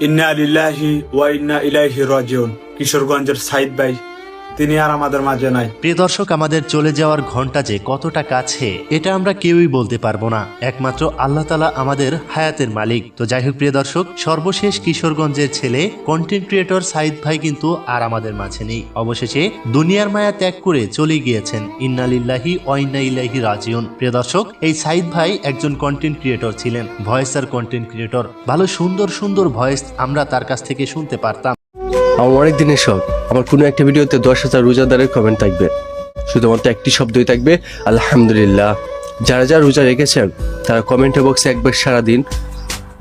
ইন্না লিল্লাহি ওয়া ইন্না ইলাইহি রাজিউন। কিশোরগঞ্জের সাইদ ভাই তিনি আর আমাদের মাঝে নাই। প্রিয় দর্শক, আমাদের চলে যাওয়ার ঘন্টা যে কতটা কাছে এটা আমরা কেউই বলতে পারবো না, একমাত্র আল্লাহ তাআলা আমাদের হায়াতের মালিক। তো যাই হোক প্রিয় দর্শক, সর্বশেষ কিশোরগঞ্জের ছেলে কন্টেন্ট ক্রিয়েটর সাইদ ভাই কিন্তু আর আমাদের মাঝে নেই। অবশেষে দুনিয়ার মায়া ত্যাগ করে চলে গিয়েছেন। ইন্না লিল্লাহি ওয়া ইন্না ইলাইহি রাজিউন। প্রিয় দর্শক, এই সাইদ ভাই একজন কন্টেন্ট ক্রিয়েটর ছিলেন, ভয়েসার কন্টেন্ট ক্রিয়েটর। ভালো সুন্দর সুন্দর ভয়েস আমরা তার কাছ থেকে শুনতে পারতাম। আমার অনেক দিনের শখ, আমার কোনো একটা ভিডিওতে 10,000 রোজাদারের কমেন্ট থাকবে, শুধুমাত্র একটি শব্দই থাকবে আলহামদুলিল্লাহ। যারা যারা রোজা রেখেছেন তারা কমেন্ট বক্সে একবার সারাদিন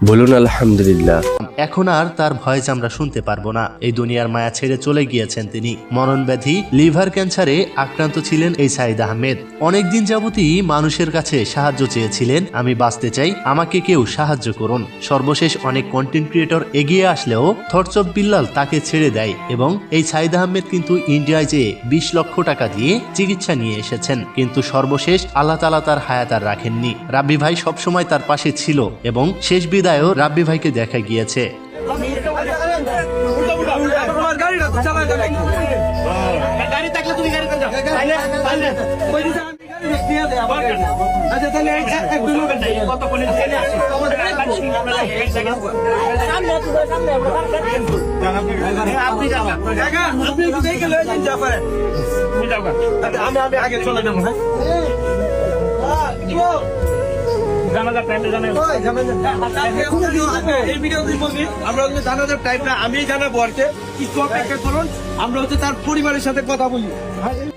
বলুন আলহামদুলিল্লাহ। এখন আর তার ভয়েস আমরা শুনতে পারবো না। এই দুনিয়ার মায়া ছেড়ে চলে গিয়েছেন তিনি। মরণব্যাধি লিভার ক্যান্সারে আক্রান্ত ছিলেন এই সাইদ আহমেদ। অনেকদিন যাবতই মানুষের কাছে সাহায্য চেয়েছিলেন, আমি বাঁচতে চাই, আমাকে কেউ সাহায্য করুন। সর্বশেষ অনেক কন্টেন্ট ক্রিয়েটর এগিয়ে আসলেও থরচপ বিল্লাল তাকে ছেড়ে দেয় এবং এই সাইদ আহমেদ কিন্তু ইন্ডিয়ায় যেয়ে 20 লক্ষ টাকা দিয়ে চিকিৎসা নিয়ে এসেছেন, কিন্তু সর্বশেষ আল্লাহ তাআলা তার হায়াত আর রাখেননি। রাব্বি ভাই সবসময় তার পাশে ছিল এবং শেষ বিদায়ও রাব্বি ভাইকে দেখা গিয়েছে।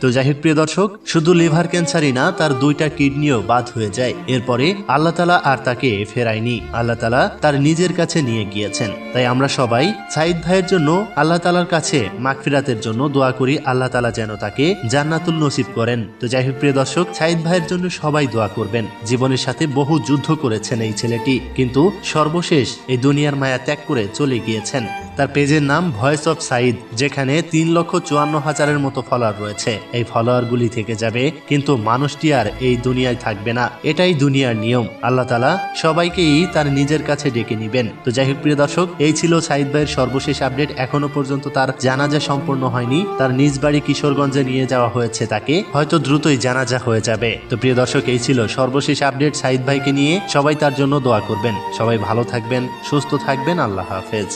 তো যাই হোক প্রিয় দর্শক, শুধু লিভার ক্যান্সারই না, তার 2টা কিডনিও বাদ হয়ে যায়। এরপরে আল্লাহ তাআলা আর তাকে ফেরায়নি, আল্লাহ তাআলা তার নিজের কাছে নিয়ে গিয়েছেন। তাই আমরা সবাই সাইদ ভাইয়ের জন্য আল্লাহ তাআলার কাছে মাগফিরাতের জন্য দোয়া করি, আল্লাহ তাআলা যেন তাকে জান্নাতুল নসিব করেন। তো যাই হোক প্রিয় দর্শক, সাইদ ভাইয়ের জন্য সবাই দোয়া করবেন। জীবনের সাথে বহু যুদ্ধ করেছেন এই ছেলেটি, কিন্তু সর্বশেষ এই দুনিয়ার মায়া ত্যাগ করে চলে গিয়েছেন। তার পেজের নাম ভয়েস অফ সাইদ, যেখানে 3,54,000-এর মতো ফলোয়ার রয়েছে। এই ফলোয়ার গুলি থেকে যাবে, কিন্তু মানুষটি আর এই দুনিয়ায় থাকবে না। এটাই দুনিয়ার নিয়ম। আল্লাহ তাআলা সবাইকেই তার নিজের কাছে ডেকে নিবেন। তো যাই হোক প্রিয় দর্শক, এই ছিল সাইদ ভাইয়ের সর্বশেষ আপডেট। এখনো পর্যন্ত তার জানাজা সম্পূর্ণ হয়নি। তার নিজ বাড়ি কিশোরগঞ্জে নিয়ে যাওয়া হয়েছে তাকে, হয়তো দ্রুতই জানাজা হয়ে যাবে। তো প্রিয় দর্শক, এই ছিল সর্বশেষ আপডেট সাইদ ভাইকে নিয়ে। সবাই তার জন্য দোয়া করবেন। সবাই ভালো থাকবেন, সুস্থ থাকবেন। আল্লাহ হাফেজ।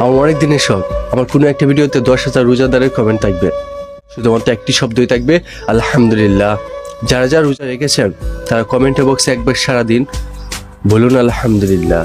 আমার অনেক দিনের শখ, আমার কোনো একটা ভিডিওতে 10,000 রোজাদারের কমেন্ট থাকবে, শুধুমাত্র একটি শব্দই থাকবে আলহামদুলিল্লাহ। যারা যারা রোজা রেখেছেন তারা কমেন্ট বক্সে একবার সারাদিন বলুন আলহামদুলিল্লাহ।